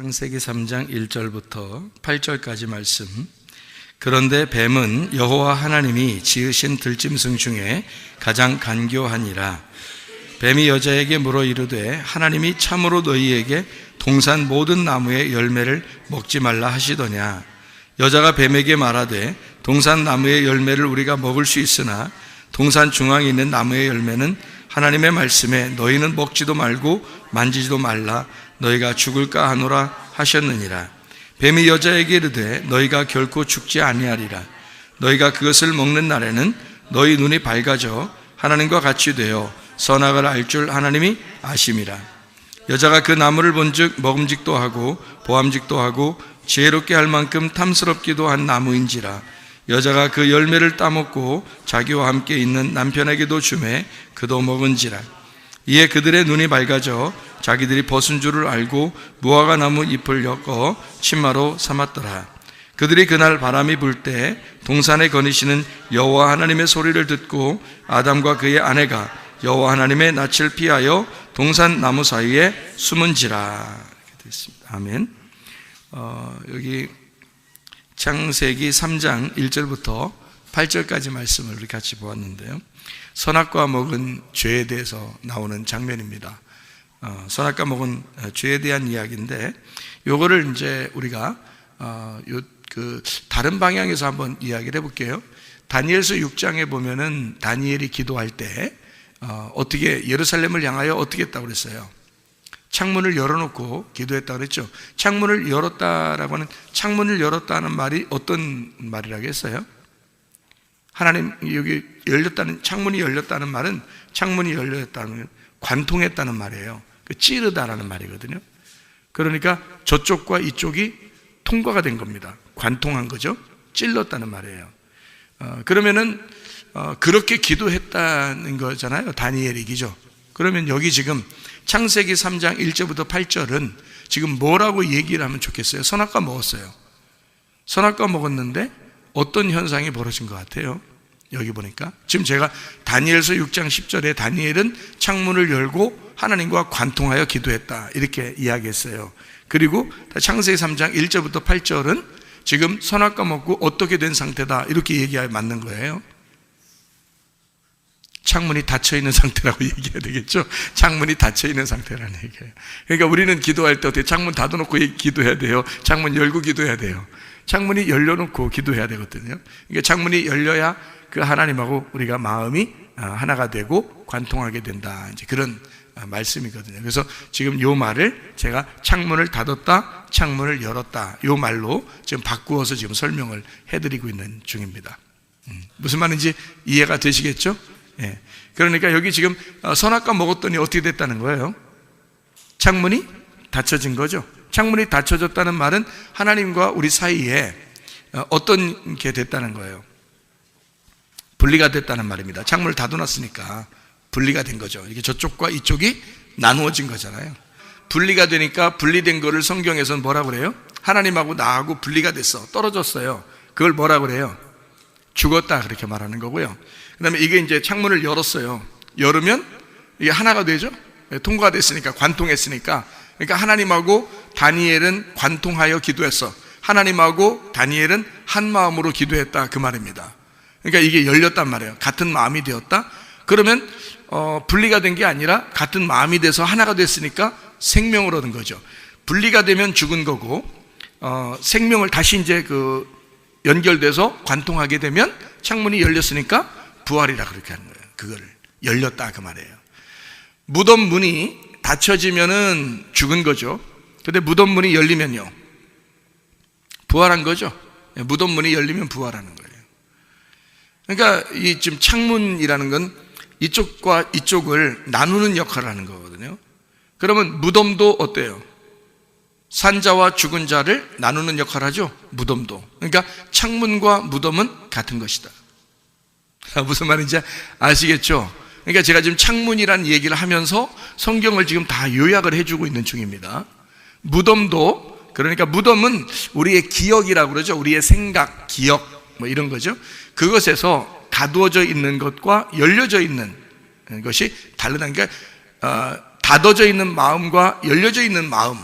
창세기 3장 1절부터 8절까지 말씀. 그런데 뱀은 여호와 하나님이 지으신 들짐승 중에 가장 간교하니라. 뱀이 여자에게 물어 이르되 하나님이 참으로 너희에게 동산 모든 나무의 열매를 먹지 말라 하시더냐. 여자가 뱀에게 말하되 동산 나무의 열매를 우리가 먹을 수 있으나 동산 중앙에 있는 나무의 열매는 하나님의 말씀에 너희는 먹지도 말고 만지지도 말라 너희가 죽을까 하노라 하셨느니라. 뱀이 여자에게 이르되 너희가 결코 죽지 아니하리라. 너희가 그것을 먹는 날에는 너희 눈이 밝아져 하나님과 같이 되어 선악을 알 줄 하나님이 아심이라. 여자가 그 나무를 본즉 먹음직도 하고 보암직도 하고 지혜롭게 할 만큼 탐스럽기도 한 나무인지라. 여자가 그 열매를 따먹고 자기와 함께 있는 남편에게도 주매 그도 먹은지라. 이에 그들의 눈이 밝아져 자기들이 벗은 줄을 알고 무화과 나무 잎을 엮어 치마로 삼았더라. 그들이 그날 바람이 불 때 동산에 거니시는 여호와 하나님의 소리를 듣고 아담과 그의 아내가 여호와 하나님의 낯을 피하여 동산 나무 사이에 숨은지라. 이렇게 되어 있습니다. 아멘. 여기 창세기 3장 1절부터 8절까지 말씀을 우리 같이 보았는데요. 선악과 먹은 죄에 대해서 나오는 장면입니다. 선악과 먹은 죄에 대한 이야기인데, 요거를 이제 우리가 다른 방향에서 한번 이야기를 해볼게요. 다니엘서 6장에 보면은 다니엘이 기도할 때 어떻게 예루살렘을 향하여 어떻게 했다고 그랬어요? 창문을 열어놓고 기도했다고 그랬죠. 창문을 열었다라고 하는, 창문을 열었다는 말이 어떤 말이라고 했어요? 하나님, 여기 열렸다는, 창문이 열렸다는 말은, 창문이 열렸다는 관통했다는 말이에요. 찌르다라는 말이거든요. 그러니까 저쪽과 이쪽이 통과가 된 겁니다. 관통한 거죠. 찔렀다는 말이에요. 그러면은 그렇게 기도했다는 거잖아요. 다니엘이, 그죠? 그러면 여기 지금 창세기 3장 1절부터 8절은 지금 뭐라고 얘기를 하면 좋겠어요? 선악과 먹었어요. 선악과 먹었는데 어떤 현상이 벌어진 것 같아요? 여기 보니까 지금 제가 다니엘서 6장 10절에 다니엘은 창문을 열고 하나님과 관통하여 기도했다 이렇게 이야기했어요. 그리고 창세기 3장 1절부터 8절은 지금 선악과 먹고 어떻게 된 상태다 이렇게 얘기하면 맞는 거예요. 창문이 닫혀있는 상태라고 얘기해야 되겠죠. 창문이 닫혀있는 상태라는 얘기예요. 그러니까 우리는 기도할 때 어떻게 창문 닫아놓고 기도해야 돼요? 창문 열고 기도해야 돼요. 창문이 열려놓고 기도해야 되거든요. 그러니까 창문이 열려야 그 하나님하고 우리가 마음이 하나가 되고 관통하게 된다, 이제 그런 말씀이거든요. 그래서 지금 요 말을 제가 창문을 닫았다, 창문을 열었다, 요 말로 지금 바꾸어서 지금 설명을 해드리고 있는 중입니다. 무슨 말인지 이해가 되시겠죠? 예. 그러니까 여기 지금 선악과 먹었더니 어떻게 됐다는 거예요? 창문이 닫혀진 거죠. 창문이 닫혀졌다는 말은 하나님과 우리 사이에 어떤 게 됐다는 거예요? 분리가 됐다는 말입니다. 창문을 닫아놨으니까 분리가 된 거죠. 이게 저쪽과 이쪽이 나누어진 거잖아요. 분리가 되니까 분리된 거를 성경에서는 뭐라고 그래요? 하나님하고 나하고 분리가 됐어, 떨어졌어요. 그걸 뭐라고 그래요? 죽었다, 그렇게 말하는 거고요. 그 다음에 이게 이제 창문을 열었어요. 열으면 이게 하나가 되죠. 통과가 됐으니까, 관통했으니까. 그러니까 하나님하고 다니엘은 관통하여 기도했어. 하나님하고 다니엘은 한 마음으로 기도했다, 그 말입니다. 그러니까 이게 열렸단 말이에요. 같은 마음이 되었다. 그러면 분리가 된 게 아니라 같은 마음이 돼서 하나가 됐으니까 생명을 얻은 거죠. 분리가 되면 죽은 거고, 생명을 다시 이제 연결돼서 관통하게 되면 창문이 열렸으니까 부활이라 그렇게 하는 거예요. 그거를 열렸다, 그 말이에요. 무덤 문이 닫혀지면은 죽은 거죠. 근데 무덤 문이 열리면요, 부활한 거죠. 무덤 문이 열리면 부활하는 거예요. 그러니까 이 지금 창문이라는 건 이쪽과 이쪽을 나누는 역할을 하는 거거든요. 그러면 무덤도 어때요? 산자와 죽은 자를 나누는 역할을 하죠. 무덤도. 그러니까 창문과 무덤은 같은 것이다. 무슨 말인지 아시겠죠? 그러니까 제가 지금 창문이라는 얘기를 하면서 성경을 지금 다 요약을 해주고 있는 중입니다. 무덤도, 그러니까 무덤은 우리의 기억이라고 그러죠. 우리의 생각, 기억 뭐 이런 거죠. 그것에서 가두어져 있는 것과 열려져 있는 것이 다르다니까, 닫아져 있는 마음과 열려져 있는 마음,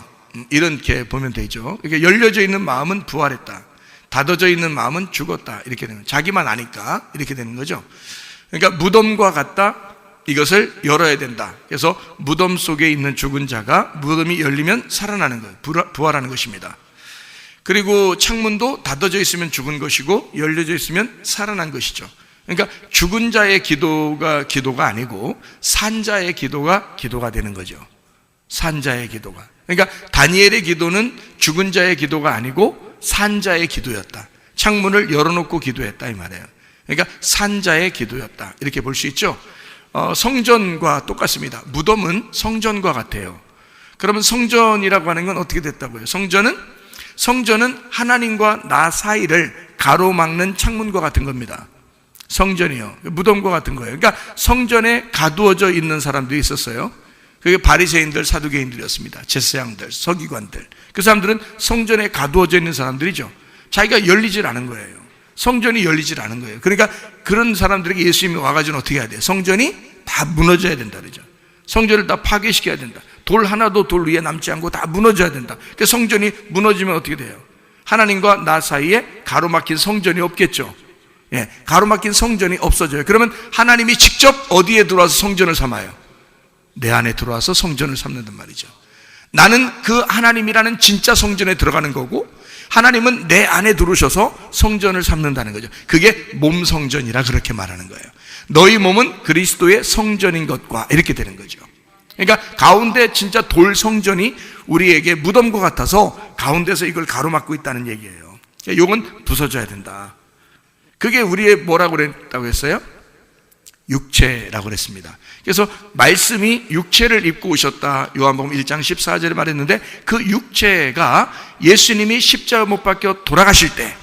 이렇게 보면 되죠. 이렇게 열려져 있는 마음은 부활했다, 닫아져 있는 마음은 죽었다, 이렇게 되는, 자기만 아니까 이렇게 되는 거죠. 그러니까 무덤과 같다, 이것을 열어야 된다. 그래서 무덤 속에 있는 죽은 자가 무덤이 열리면 살아나는 거예요. 부활하는 것입니다. 그리고 창문도 닫아져 있으면 죽은 것이고 열려져 있으면 살아난 것이죠. 그러니까 죽은 자의 기도가 아니고 산 자의 기도가 되는 거죠. 산 자의 기도가. 그러니까 다니엘의 기도는 죽은 자의 기도가 아니고 산 자의 기도였다. 창문을 열어놓고 기도했다, 이 말이에요. 그러니까 산 자의 기도였다, 이렇게 볼 수 있죠. 성전과 똑같습니다. 무덤은 성전과 같아요. 그러면 성전이라고 하는 건 어떻게 됐다고요? 성전은 하나님과 나 사이를 가로막는 창문과 같은 겁니다. 성전이요, 무덤과 같은 거예요. 그러니까 성전에 가두어져 있는 사람들이 있었어요. 그게 바리새인들, 사두개인들이었습니다. 제사장들, 서기관들. 그 사람들은 성전에 가두어져 있는 사람들이죠. 자기가 열리질 않은 거예요. 성전이 열리질 않은 거예요. 그러니까 그런 사람들에게 예수님이 와가지고 어떻게 해야 돼요? 성전이 다 무너져야 된다 그러죠. 성전을 다 파괴시켜야 된다. 돌 하나도 돌 위에 남지 않고 다 무너져야 된다. 그러니까 성전이 무너지면 어떻게 돼요? 하나님과 나 사이에 가로막힌 성전이 없겠죠. 예, 가로막힌 성전이 없어져요. 그러면 하나님이 직접 어디에 들어와서 성전을 삼아요? 내 안에 들어와서 성전을 삼는단 말이죠. 나는 그 하나님이라는 진짜 성전에 들어가는 거고, 하나님은 내 안에 들어오셔서 성전을 삼는다는 거죠. 그게 몸 성전이라 그렇게 말하는 거예요. 너희 몸은 그리스도의 성전인 것과, 이렇게 되는 거죠. 그러니까 가운데 진짜 돌 성전이 우리에게 무덤과 같아서 가운데서 이걸 가로막고 있다는 얘기예요. 이건 부서져야 된다. 그게 우리의 뭐라고 그랬다고 했어요? 육체라고 그랬습니다. 그래서 말씀이 육체를 입고 오셨다, 요한복음 1장 14절에 말했는데, 그 육체가 예수님이 십자가 못 박혀 돌아가실 때,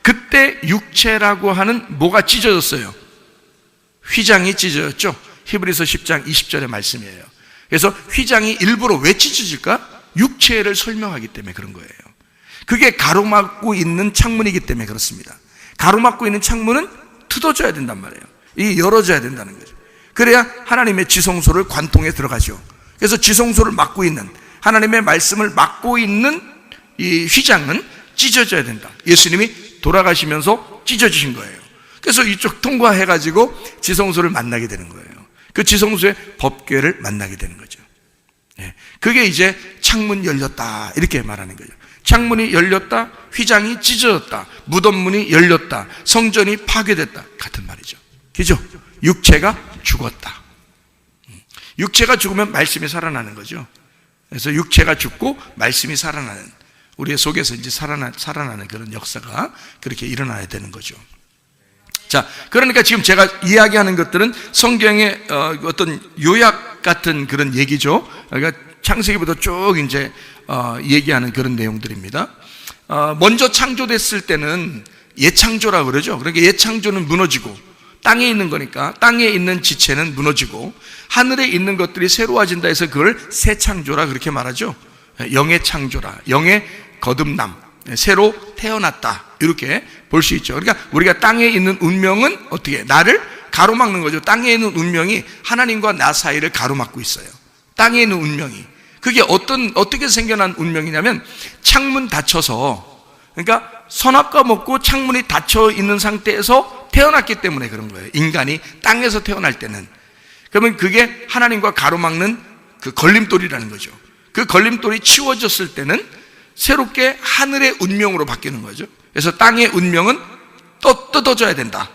그때 육체라고 하는 뭐가 찢어졌어요? 휘장이 찢어졌죠. 히브리서 10장 20절의 말씀이에요. 그래서 휘장이 일부러 왜 찢어질까? 육체를 설명하기 때문에 그런 거예요. 그게 가로막고 있는 창문이기 때문에 그렇습니다. 가로막고 있는 창문은 뜯어져야 된단 말이에요. 이 열어져야 된다는 거죠. 그래야 하나님의 지성소를 관통에 들어가죠. 그래서 지성소를 막고 있는, 하나님의 말씀을 막고 있는 이 휘장은 찢어져야 된다. 예수님이 돌아가시면서 찢어지신 거예요. 그래서 이쪽 통과해가지고 지성소를 만나게 되는 거예요. 그 지성소의 법궤를 만나게 되는 거죠. 그게 이제 창문 열렸다, 이렇게 말하는 거죠. 창문이 열렸다, 휘장이 찢어졌다, 무덤문이 열렸다, 성전이 파괴됐다, 같은 말이죠. 그죠? 육체가 죽었다. 육체가 죽으면 말씀이 살아나는 거죠. 그래서 육체가 죽고 말씀이 살아나는, 우리의 속에서 이제 살아나는 그런 역사가 그렇게 일어나야 되는 거죠. 자, 그러니까 지금 제가 이야기하는 것들은 성경의 어떤 요약 같은 그런 얘기죠. 그러니까 창세기부터 쭉 이제 얘기하는 그런 내용들입니다. 먼저 창조됐을 때는 예창조라고 그러죠. 그러니까 예창조는 무너지고, 땅에 있는 거니까 땅에 있는 지체는 무너지고 하늘에 있는 것들이 새로워진다 해서 그걸 새 창조라 그렇게 말하죠. 영의 창조라, 영의 거듭남, 새로 태어났다, 이렇게 볼 수 있죠. 그러니까 우리가 땅에 있는 운명은 어떻게, 나를 가로막는 거죠. 땅에 있는 운명이 하나님과 나 사이를 가로막고 있어요. 땅에 있는 운명이. 그게 어떻게 생겨난 운명이냐면, 창문 닫혀서, 그러니까 선악과 먹고 창문이 닫혀 있는 상태에서 태어났기 때문에 그런 거예요. 인간이 땅에서 태어날 때는. 그러면 그게 하나님과 가로막는 그 걸림돌이라는 거죠. 그 걸림돌이 치워졌을 때는 새롭게 하늘의 운명으로 바뀌는 거죠. 그래서 땅의 운명은 또 뜯어져야 된다.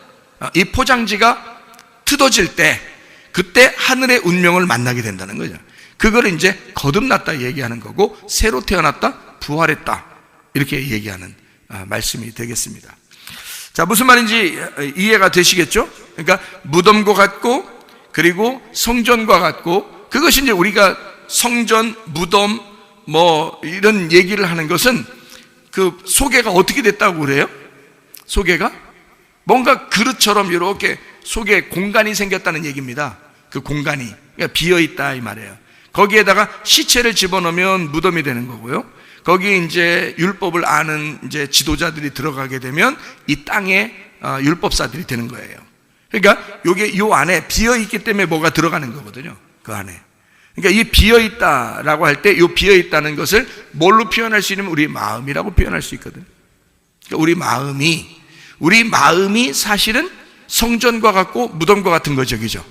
이 포장지가 뜯어질 때, 그때 하늘의 운명을 만나게 된다는 거죠. 그걸 이제 거듭났다 얘기하는 거고, 새로 태어났다, 부활했다, 이렇게 얘기하는 말씀이 되겠습니다. 자, 무슨 말인지 이해가 되시겠죠? 그러니까 무덤과 같고, 그리고 성전과 같고, 그것이 이제 우리가 성전, 무덤, 뭐 이런 얘기를 하는 것은 그 소개가 어떻게 됐다고 그래요? 소개가 뭔가 그릇처럼 이렇게 속에 공간이 생겼다는 얘기입니다. 그 공간이 그러니까 비어있다, 이 말이에요. 거기에다가 시체를 집어넣으면 무덤이 되는 거고요. 거기에 이제 율법을 아는 이제 지도자들이 들어가게 되면 이 땅에 율법사들이 되는 거예요. 그러니까 요게 요 안에 비어 있기 때문에 뭐가 들어가는 거거든요. 그 안에. 그러니까 이 비어있다라고 할 때 이 비어있다는 것을 뭘로 표현할 수 있냐면 우리 마음이라고 표현할 수 있거든. 그러니까 우리 마음이 사실은 성전과 같고 무덤과 같은 거죠, 그죠?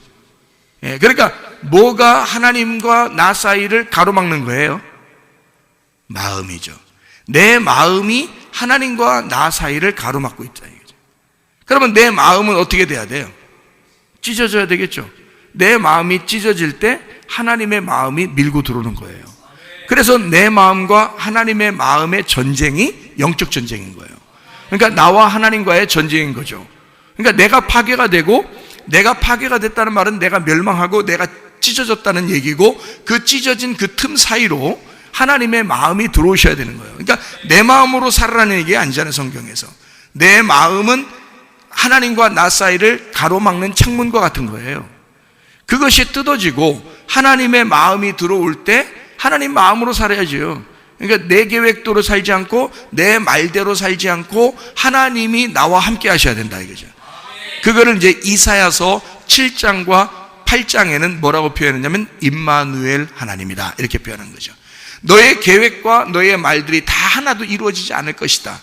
예, 그러니까 뭐가 하나님과 나 사이를 가로막는 거예요? 마음이죠. 내 마음이 하나님과 나 사이를 가로막고 있다 이거죠. 그러면 내 마음은 어떻게 돼야 돼요? 찢어져야 되겠죠. 내 마음이 찢어질 때 하나님의 마음이 밀고 들어오는 거예요. 그래서 내 마음과 하나님의 마음의 전쟁이 영적 전쟁인 거예요. 그러니까 나와 하나님과의 전쟁인 거죠. 그러니까 내가 파괴가 되고, 내가 파괴가 됐다는 말은 내가 멸망하고 내가 찢어졌다는 얘기고, 그 찢어진 그 틈 사이로 하나님의 마음이 들어오셔야 되는 거예요. 그러니까 내 마음으로 살아라는 얘기가 아니잖아요, 성경에서. 내 마음은 하나님과 나 사이를 가로막는 창문과 같은 거예요. 그것이 뜯어지고 하나님의 마음이 들어올 때 하나님 마음으로 살아야죠. 그러니까 내 계획대로 살지 않고 내 말대로 살지 않고 하나님이 나와 함께 하셔야 된다 이거죠. 그거를 이제 이사야서 7장과 8장에는 뭐라고 표현했냐면 임마누엘 하나님이다 이렇게 표현한 거죠. 너의 계획과 너의 말들이 다 하나도 이루어지지 않을 것이다.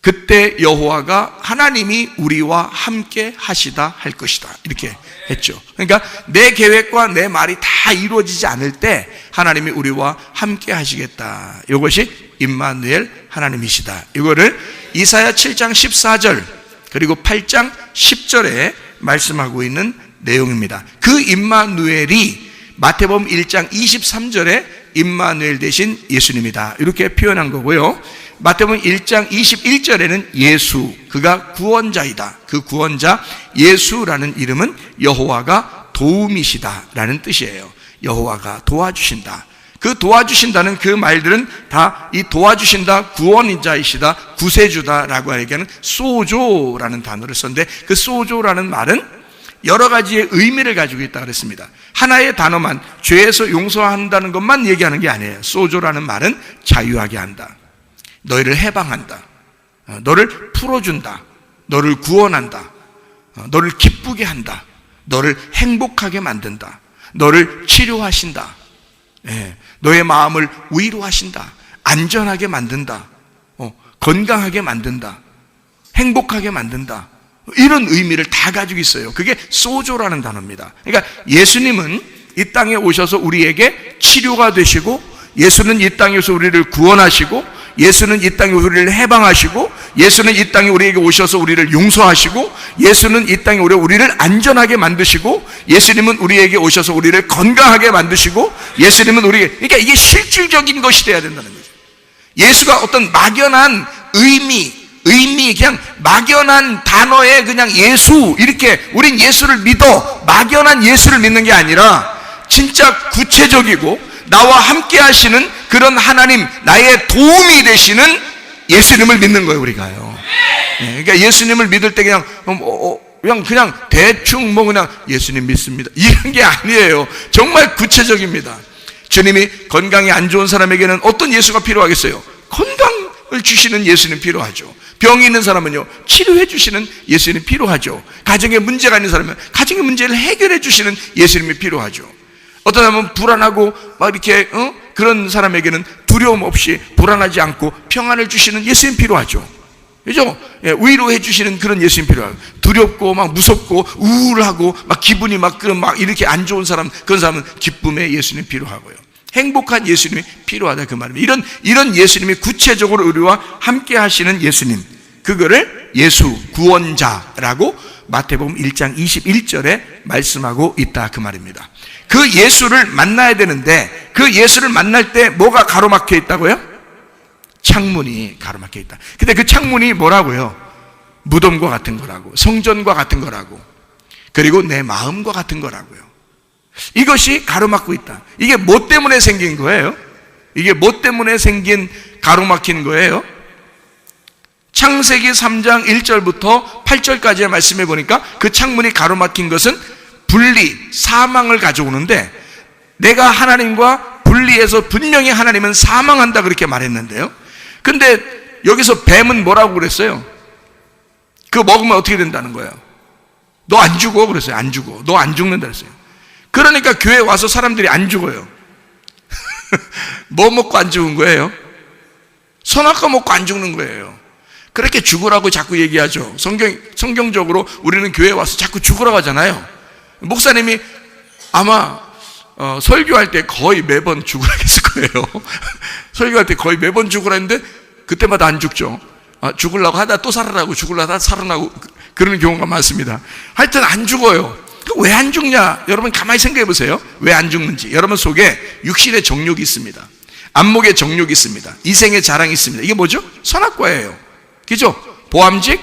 그때 여호와가 하나님이 우리와 함께 하시다 할 것이다 이렇게 했죠. 그러니까 내 계획과 내 말이 다 이루어지지 않을 때 하나님이 우리와 함께 하시겠다. 이것이 임마누엘 하나님이시다. 이거를 이사야 7장 14절 그리고 8장 10절에 말씀하고 있는 내용입니다. 그 임마누엘이 마태복음 1장 23절에 임마누엘 대신 예수님이다 이렇게 표현한 거고요. 마태복음 1장 21절에는 예수, 그가 구원자이다. 그 구원자 예수라는 이름은 여호와가 도움이시다라는 뜻이에요. 여호와가 도와주신다. 그 도와주신다는 그 말들은 다 이 도와주신다, 구원자이시다, 구세주다라고 얘기하는 소조라는 단어를 썼는데, 그 소조라는 말은 여러 가지의 의미를 가지고 있다 그랬습니다. 하나의 단어만, 죄에서 용서한다는 것만 얘기하는 게 아니에요. 소조라는 말은 자유하게 한다, 너희를 해방한다, 너를 풀어준다, 너를 구원한다, 너를 기쁘게 한다, 너를 행복하게 만든다, 너를 치료하신다, 너의 마음을 위로하신다, 안전하게 만든다, 건강하게 만든다, 행복하게 만든다, 이런 의미를 다 가지고 있어요. 그게 소조라는 단어입니다. 그러니까 예수님은 이 땅에 오셔서 우리에게 치료가 되시고, 예수는 이 땅에서 우리를 구원하시고, 예수는 이 땅에 우리를 해방하시고, 예수는 이 땅에 우리에게 오셔서 우리를 용서하시고, 예수는 이 땅에 우리를 안전하게 만드시고, 예수님은 우리에게 오셔서 우리를 건강하게 만드시고, 예수님은 우리에게, 그러니까 이게 실질적인 것이 돼야 된다는 거죠. 예수가 어떤 막연한 의미 그냥 막연한 단어에 그냥 예수 이렇게 우린 예수를 믿어 막연한 예수를 믿는 게 아니라 진짜 구체적이고 나와 함께 하시는 그런 하나님, 나의 도움이 되시는 예수님을 믿는 거예요, 우리가요. 그러니까 예수님을 믿을 때 그냥 대충 그냥 예수님 믿습니다 이런 게 아니에요. 정말 구체적입니다. 주님이 건강이 안 좋은 사람에게는 어떤 예수가 필요하겠어요? 건강을 주시는 예수님 필요하죠. 병이 있는 사람은요, 치료해 주시는 예수님이 필요하죠. 가정에 문제가 있는 사람은 가정의 문제를 해결해 주시는 예수님이 필요하죠. 어떤 사람은 불안하고 막 이렇게 그런 사람에게는 두려움 없이 불안하지 않고 평안을 주시는 예수님 필요하죠. 그죠? 위로해 주시는 그런 예수님 필요하고, 두렵고 막 무섭고 우울하고 막 기분이 막 이렇게 안 좋은 사람, 그런 사람은 기쁨의 예수님 필요하고요. 행복한 예수님이 필요하다 그 말입니다. 이런 예수님이 구체적으로 우리와 함께 하시는 예수님, 그거를 예수 구원자라고 마태복음 1장 21절에 말씀하고 있다 그 말입니다. 그 예수를 만나야 되는데 그 예수를 만날 때 뭐가 가로막혀 있다고요? 창문이 가로막혀 있다. 근데 그 창문이 뭐라고요? 무덤과 같은 거라고, 성전과 같은 거라고, 그리고 내 마음과 같은 거라고요. 이것이 가로막고 있다. 이게 뭐 때문에 생긴 거예요? 이게 뭐 때문에 생긴 가로막힌 거예요? 창세기 3장 1절부터 8절까지의 말씀해 보니까 그 창문이 가로막힌 것은 분리, 사망을 가져오는데, 내가 하나님과 분리해서 분명히 하나님은 사망한다 그렇게 말했는데요. 근데 여기서 뱀은 뭐라고 그랬어요? 그거 먹으면 어떻게 된다는 거예요? 너 안 죽어 그랬어요. 안 죽어. 너 안 죽는다 그랬어요. 그러니까 교회 와서 사람들이 안 죽어요. 뭐 먹고 안 죽은 거예요? 선악과 먹고 안 죽는 거예요. 그렇게 죽으라고 자꾸 얘기하죠. 성경적으로 우리는 교회에 와서 자꾸 죽으라고 하잖아요. 목사님이 아마 설교할 때 거의 매번 죽으라 했을 거예요. 설교할 때 거의 매번 죽으라 했는데 그때마다 안 죽죠. 죽으려고 하다 또 살아나고 죽으려고 하다 살아나고 그런 경우가 많습니다. 하여튼 안 죽어요. 왜 안 죽냐? 여러분 가만히 생각해 보세요. 왜 안 죽는지. 여러분 속에 육신의 정욕이 있습니다. 안목의 정욕이 있습니다. 이생의 자랑이 있습니다. 이게 뭐죠? 선악과예요. 그죠? 보암직,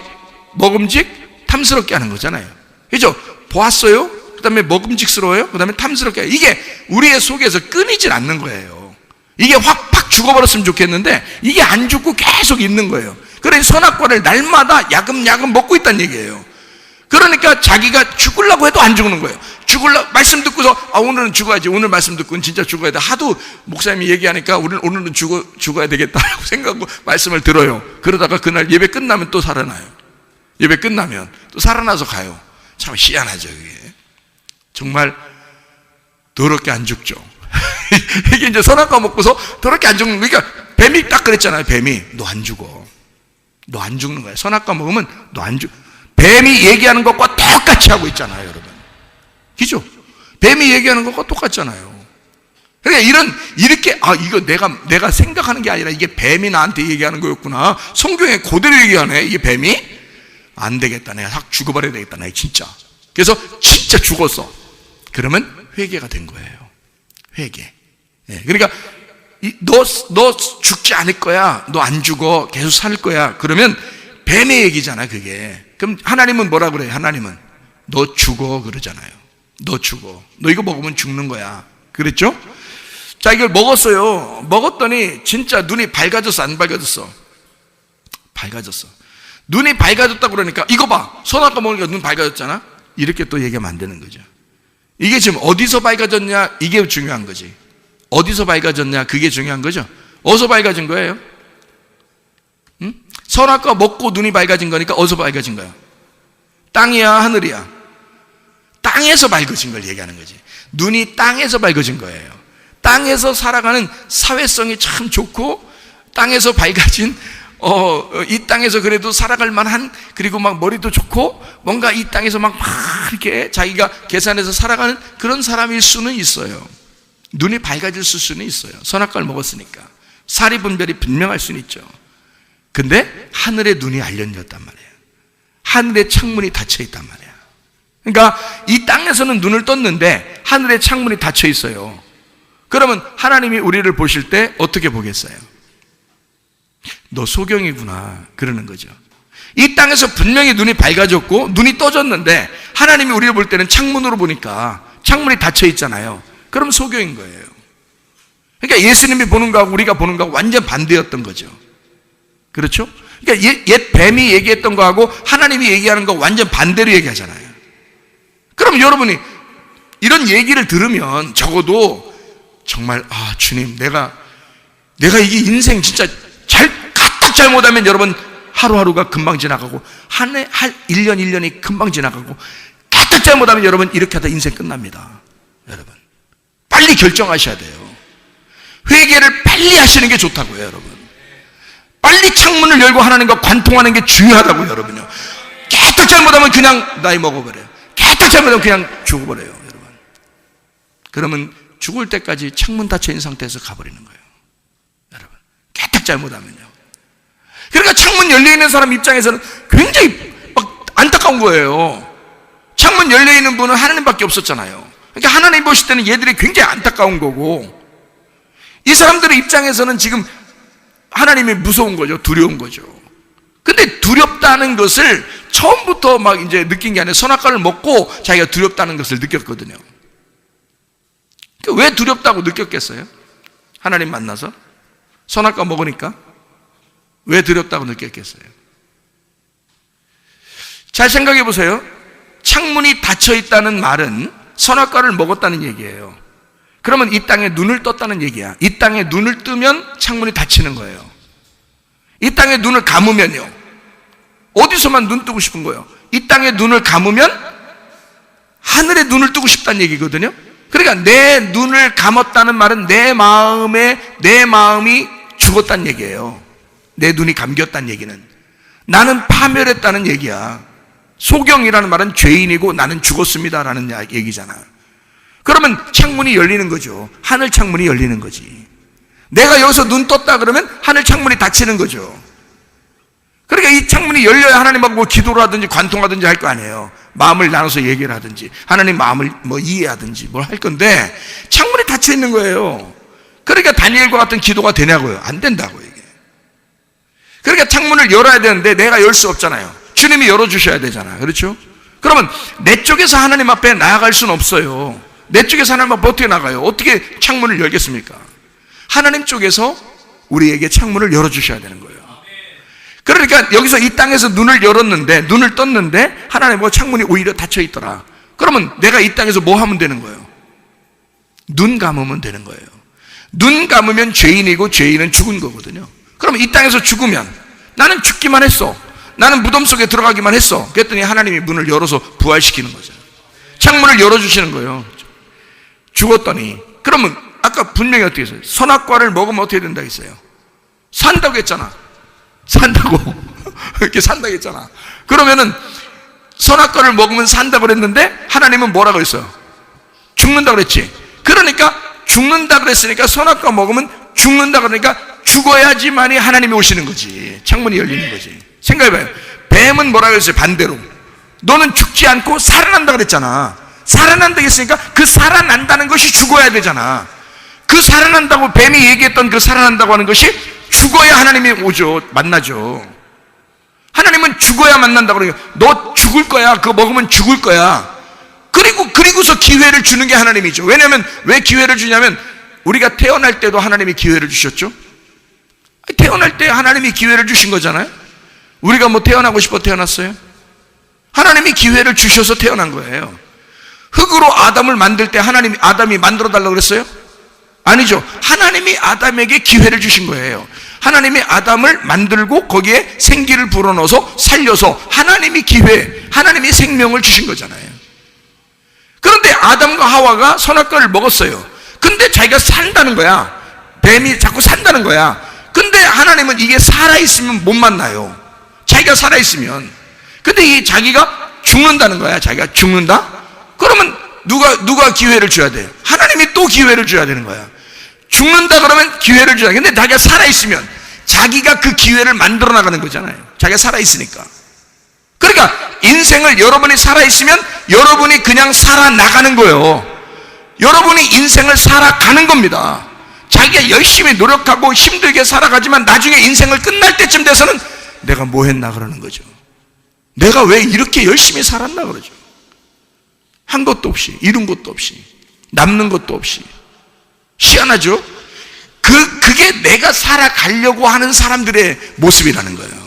먹음직, 탐스럽게 하는 거잖아요. 그죠? 보았어요? 그 다음에 먹음직스러워요? 그 다음에 탐스럽게 해요. 이게 우리의 속에서 끊이질 않는 거예요. 이게 확 죽어버렸으면 좋겠는데 이게 안 죽고 계속 있는 거예요. 그러니 선악과를 날마다 야금야금 먹고 있다는 얘기예요. 그러니까 자기가 죽으려고 해도 안 죽는 거예요. 말씀 듣고서 오늘은 죽어야지. 오늘 말씀 듣고는 진짜 죽어야 돼. 하도 목사님이 얘기하니까 오늘은 죽어야 되겠다라고 생각하고 말씀을 들어요. 그러다가 그날 예배 끝나면 또 살아나요. 예배 끝나면 또 살아나서 가요. 참 희한하죠. 그게 정말 더럽게 안 죽죠. 이게 이제 선악과 먹고서 더럽게 안 죽는 거니까 뱀이 딱 그랬잖아요. 뱀이 너 안 죽어. 너 안 죽는 거야. 선악과 먹으면 너 안 죽. 뱀이 얘기하는 것과 똑같이 하고 있잖아요, 여러분. 그죠? 뱀이 얘기하는 것과 똑같잖아요. 그러니까 이렇게 이거 내가 생각하는 게 아니라 이게 뱀이 나한테 얘기하는 거였구나. 성경에 그대로 얘기하네. 이게 뱀이 안 되겠다. 내가 확 죽어버려야 되겠다. 내가 진짜. 그래서 진짜 죽었어. 그러면 회개가 된 거예요. 회개. 예, 그러니까 너 죽지 않을 거야. 너 안 죽어. 계속 살 거야. 그러면 뱀의 얘기잖아, 그게. 그럼 하나님은 뭐라 그래요? 하나님은 너 죽어 그러잖아요. 너 죽어. 너 이거 먹으면 죽는 거야. 그랬죠? 자, 이걸 먹었어요. 먹었더니 진짜 눈이 밝아졌어, 안 밝아졌어? 밝아졌어. 눈이 밝아졌다고 그러니까 이거 봐. 선악과 먹으니까 눈 밝아졌잖아. 이렇게 또 얘기하면 안 되는 거죠. 이게 지금 어디서 밝아졌냐? 이게 중요한 거지. 어디서 밝아졌냐? 그게 중요한 거죠. 어디서 밝아진 거예요? 응? 선악과 먹고 눈이 밝아진 거니까 어디서 밝아진 거야? 땅이야, 하늘이야? 땅에서 밝아진 걸 얘기하는 거지. 눈이 땅에서 밝아진 거예요. 땅에서 살아가는 사회성이 참 좋고, 땅에서 밝아진 이 땅에서 그래도 살아갈 만한, 그리고 막 머리도 좋고 뭔가 이 땅에서 막 이렇게 자기가 계산해서 살아가는 그런 사람일 수는 있어요. 눈이 밝아질 수는 있어요. 선악과를 먹었으니까 사리 분별이 분명할 수는 있죠. 근데 하늘의 눈이 알려졌단 말이에요. 하늘의 창문이 닫혀 있단 말이에요. 그러니까 이 땅에서는 눈을 떴는데 하늘의 창문이 닫혀 있어요. 그러면 하나님이 우리를 보실 때 어떻게 보겠어요? 너 소경이구나 그러는 거죠. 이 땅에서 분명히 눈이 밝아졌고 눈이 떠졌는데 하나님이 우리를 볼 때는 창문으로 보니까 창문이 닫혀 있잖아요. 그럼 소경인 거예요. 그러니까 예수님이 보는 거하고 우리가 보는 거하고 완전 반대였던 거죠. 그렇죠? 그러니까 옛 뱀이 얘기했던 거하고 하나님이 얘기하는 거 완전 반대로 얘기하잖아요. 그럼 여러분이 이런 얘기를 들으면 적어도 정말 주님 내가 이게 인생 진짜 가딱 잘못하면 여러분 하루하루가 금방 지나가고 한 1년 1년이 금방 지나가고 가딱 잘못하면 여러분 이렇게 하다 인생 끝납니다. 여러분 빨리 결정하셔야 돼요. 회개를 빨리 하시는 게 좋다고요. 여러분 빨리 창문을 열고 하나님과 관통하는 게 중요하다고요. 여러분요 가딱 잘못하면 그냥 나이 먹어버려요. 가딱 잘못하면 그냥 죽어버려요. 여러분 그러면 죽을 때까지 창문 닫혀 있는 상태에서 가버리는 거예요. 여러분 가딱 잘못하면요. 그러니까 창문 열려있는 사람 입장에서는 굉장히 막 안타까운 거예요. 창문 열려있는 분은 하나님밖에 없었잖아요. 그러니까 하나님 보실 때는 얘들이 굉장히 안타까운 거고 이 사람들의 입장에서는 지금 하나님이 무서운 거죠. 두려운 거죠. 근데 두렵다는 것을 처음부터 막 이제 느낀 게 아니라 선악과를 먹고 자기가 두렵다는 것을 느꼈거든요. 왜 두렵다고 느꼈겠어요? 하나님 만나서? 선악과 먹으니까? 왜 두렵다고 느꼈겠어요? 잘 생각해 보세요. 창문이 닫혀 있다는 말은 선악과를 먹었다는 얘기예요. 그러면 이 땅에 눈을 떴다는 얘기야. 이 땅에 눈을 뜨면 창문이 닫히는 거예요. 이 땅에 눈을 감으면요. 어디서만 눈 뜨고 싶은 거예요? 이 땅에 눈을 감으면 하늘에 눈을 뜨고 싶다는 얘기거든요. 그러니까 내 눈을 감았다는 말은 내 마음이 죽었다는 얘기예요. 내 눈이 감겼다는 얘기는 나는 파멸했다는 얘기야. 소경이라는 말은 죄인이고 나는 죽었습니다라는 얘기잖아. 그러면 창문이 열리는 거죠. 하늘 창문이 열리는 거지. 내가 여기서 눈 떴다 그러면 하늘 창문이 닫히는 거죠. 그러니까 이 창문이 열려야 하나님하고 뭐 기도를 하든지 관통하든지 할 거 아니에요. 마음을 나눠서 얘기를 하든지 하나님 마음을 뭐 이해하든지 뭘 할 건데 창문이 닫혀 있는 거예요. 그러니까 다니엘과 같은 기도가 되냐고요. 안 된다고 이게. 그러니까 창문을 열어야 되는데 내가 열 수 없잖아요. 주님이 열어주셔야 되잖아. 그렇죠? 그러면 내 쪽에서 하나님 앞에 나아갈 수는 없어요. 내 쪽에서 하나님 앞에 어떻게 나가요? 어떻게 창문을 열겠습니까? 하나님 쪽에서 우리에게 창문을 열어주셔야 되는 거예요. 그러니까 여기서 이 땅에서 눈을 열었는데, 눈을 떴는데 하나님과 창문이 오히려 닫혀 있더라. 그러면 내가 이 땅에서 뭐 하면 되는 거예요? 눈 감으면 되는 거예요. 눈 감으면 죄인이고 죄인은 죽은 거거든요. 그러면 이 땅에서 죽으면 나는 죽기만 했어. 나는 무덤 속에 들어가기만 했어. 그랬더니 하나님이 문을 열어서 부활시키는 거죠. 창문을 열어주시는 거예요. 죽었더니. 그러면 아까 분명히 어떻게 했어요? 선악과를 먹으면 어떻게 된다고 했어요? 산다고 했잖아. 산다고. 이렇게 산다고 했잖아. 그러면은 선악과를 먹으면 산다고 그랬는데 하나님은 뭐라고 했어요? 죽는다고 그랬지. 그러니까 죽는다고 그랬으니까 선악과 먹으면 죽는다 그러니까 죽어야지만이 하나님이 오시는 거지. 창문이 열리는 거지. 생각해봐요. 뱀은 뭐라고 했어요? 반대로 너는 죽지 않고 살아난다 그랬잖아. 살아난다고 했으니까 그 살아난다는 것이 죽어야 되잖아. 그 살아난다고 뱀이 얘기했던 그 살아난다고 하는 것이 죽어야 하나님이 오죠. 만나죠. 하나님은 죽어야 만난다고 그러니까 너 죽을 거야. 그거 먹으면 죽을 거야. 그리고서 기회를 주는 게 하나님이죠. 왜냐하면 왜 기회를 주냐면 우리가 태어날 때도 하나님이 기회를 주셨죠. 태어날 때 하나님이 기회를 주신 거잖아요. 우리가 뭐 태어나고 싶어 태어났어요? 하나님이 기회를 주셔서 태어난 거예요. 흙으로 아담을 만들 때 하나님이 아담이 만들어 달라고 그랬어요? 아니죠. 하나님이 아담에게 기회를 주신 거예요. 하나님이 아담을 만들고 거기에 생기를 불어넣어서 살려서 하나님이 하나님이 생명을 주신 거잖아요. 그런데 아담과 하와가 선악과를 먹었어요. 근데 자기가 산다는 거야. 뱀이 자꾸 산다는 거야. 근데 하나님은 이게 살아있으면 못 만나요. 자기가 살아있으면. 근데 이 자기가 죽는다는 거야. 자기가 죽는다? 그러면 누가 기회를 줘야 돼요? 하나님이 또 기회를 줘야 되는 거야. 죽는다 그러면 기회를 줘야 돼. 근데 자기가 살아있으면 자기가 그 기회를 만들어 나가는 거잖아요. 자기가 살아있으니까. 그러니까 인생을 여러분이 살아있으면 여러분이 그냥 살아나가는 거예요. 여러분이 인생을 살아가는 겁니다. 자기가 열심히 노력하고 힘들게 살아가지만 나중에 인생을 끝날 때쯤 돼서는 내가 뭐 했나 그러는 거죠. 내가 왜 이렇게 열심히 살았나 그러죠. 한 것도 없이, 이룬 것도 없이, 남는 것도 없이. 희한하죠? 그게 내가 살아가려고 하는 사람들의 모습이라는 거예요.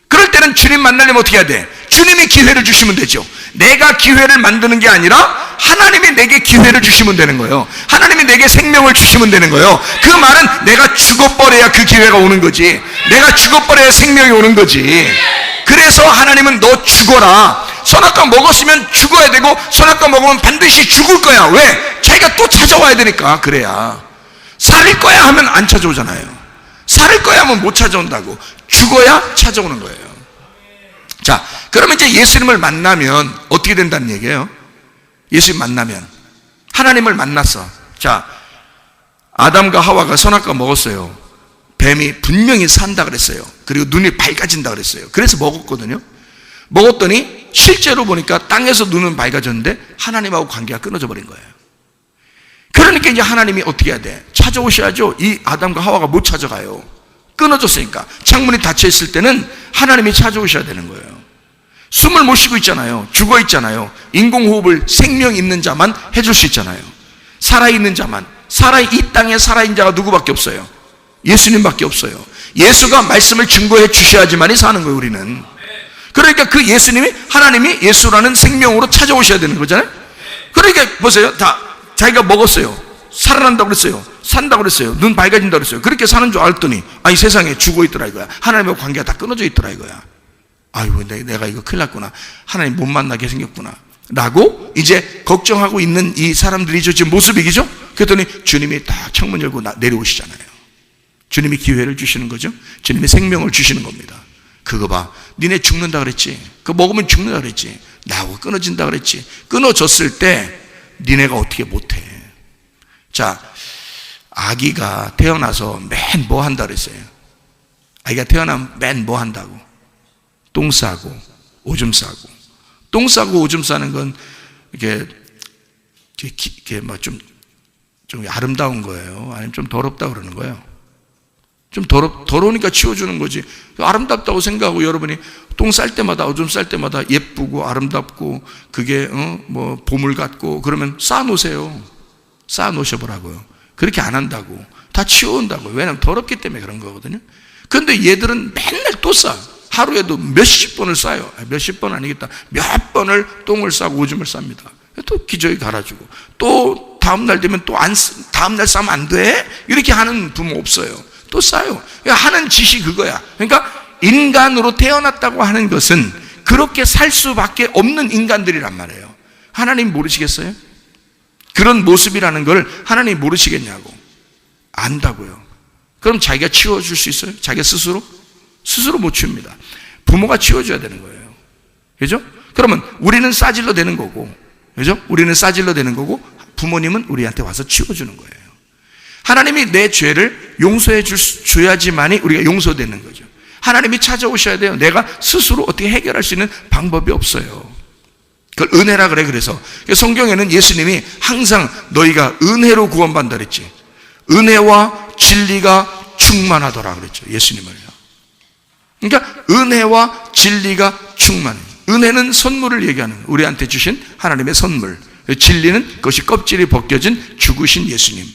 그럴 때는 주님 만나려면 어떻게 해야 돼? 주님이 기회를 주시면 되죠. 내가 기회를 만드는 게 아니라 하나님이 내게 기회를 주시면 되는 거예요. 하나님이 내게 생명을 주시면 되는 거예요. 그 말은 내가 죽어버려야 그 기회가 오는 거지. 내가 죽어버려야 생명이 오는 거지. 그래서 하나님은 너 죽어라. 선악과 먹었으면 죽어야 되고 선악과 먹으면 반드시 죽을 거야. 왜? 자기가 또 찾아와야 되니까. 그래야. 살을 거야 하면 안 찾아오잖아요. 살을 거야 하면 못 찾아온다고. 죽어야 찾아오는 거예요. 자, 그러면 이제 예수님을 만나면 어떻게 된다는 얘기예요? 예수님 만나면 하나님을 만났어. 자, 아담과 하와가 선악과 먹었어요. 뱀이 분명히 산다 그랬어요. 그리고 눈이 밝아진다 그랬어요. 그래서 먹었거든요. 먹었더니 실제로 보니까 땅에서 눈은 밝아졌는데 하나님하고 관계가 끊어져 버린 거예요. 그러니까 이제 하나님이 어떻게 해야 돼? 찾아오셔야죠. 이 아담과 하와가 못 찾아가요. 끊어졌으니까. 창문이 닫혀 있을 때는 하나님이 찾아오셔야 되는 거예요. 숨을 못 쉬고 있잖아요. 죽어 있잖아요. 인공호흡을 생명 있는 자만 해줄 수 있잖아요. 살아있는 자만. 이 땅에 살아있는 자가 누구밖에 없어요? 예수님밖에 없어요. 예수가 말씀을 증거해 주셔야지만이 사는 거예요, 우리는. 그러니까 그 예수님이, 하나님이 예수라는 생명으로 찾아오셔야 되는 거잖아요. 그러니까 보세요. 다 자기가 먹었어요. 살아난다고 그랬어요. 산다고 그랬어요. 눈 밝아진다고 그랬어요. 그렇게 사는 줄 알았더니 이 세상에 죽어 있더라 이거야. 하나님과 관계가 다 끊어져 있더라 이거야. 아이고 내가 이거 큰일 났구나. 하나님 못 만나게 생겼구나. 라고 이제 걱정하고 있는 이 사람들이죠. 지금 모습이죠. 그랬더니 주님이 딱 창문 열고 내려오시잖아요. 주님이 기회를 주시는 거죠. 주님이 생명을 주시는 겁니다. 그거 봐, 니네 죽는다 그랬지. 그거 먹으면 죽는다 그랬지. 나하고 끊어진다 그랬지. 끊어졌을 때 니네가 어떻게 못해. 자, 아기가 태어나서 맨 뭐 한다 그랬어요? 아기가 태어나면 맨 뭐 한다고? 똥 싸고 오줌 싸고. 똥 싸고 오줌 싸는 건 이게 막 좀 아름다운 거예요? 아니면 좀 더럽다 그러는 거예요? 좀 더러우니까 치워주는 거지. 아름답다고 생각하고 여러분이 똥 쌀 때마다 오줌 쌀 때마다 예쁘고 아름답고 그게 뭐 보물 같고 그러면 쌓아놓으세요. 쌓아놓으셔보라고요. 그렇게 안 한다고. 다 치워온다고. 왜냐하면 더럽기 때문에 그런 거거든요. 그런데 얘들은 맨날 또 싸. 하루에도 몇십 번을 싸요. 몇십 번 아니겠다. 몇 번을 똥을 싸고 오줌을 쌉니다. 또 기저귀 갈아주고 또 다음날 되면 또 다음날 싸면 안 돼? 이렇게 하는 부모 없어요. 또 싸요. 하는 짓이 그거야. 그러니까 인간으로 태어났다고 하는 것은 그렇게 살 수밖에 없는 인간들이란 말이에요. 하나님 모르시겠어요? 그런 모습이라는 걸 하나님 모르시겠냐고. 안다고요. 그럼 자기가 치워줄 수 있어요? 자기가 스스로? 스스로 못 치웁니다. 부모가 치워줘야 되는 거예요. 그죠? 그러면 우리는 싸질러 되는 거고, 그죠? 우리는 싸질러 되는 거고, 부모님은 우리한테 와서 치워주는 거예요. 하나님이 내 죄를 용서해 줘야지만이 우리가 용서되는 거죠. 하나님이 찾아오셔야 돼요. 내가 스스로 어떻게 해결할 수 있는 방법이 없어요. 그걸 은혜라 그래. 그래서 성경에는 예수님이 항상 너희가 은혜로 구원받는다 그랬지. 은혜와 진리가 충만하더라 그랬죠. 예수님을요. 그러니까 은혜와 진리가 충만해. 은혜는 선물을 얘기하는 거예요. 우리한테 주신 하나님의 선물. 진리는 그것이 껍질이 벗겨진 죽으신 예수님.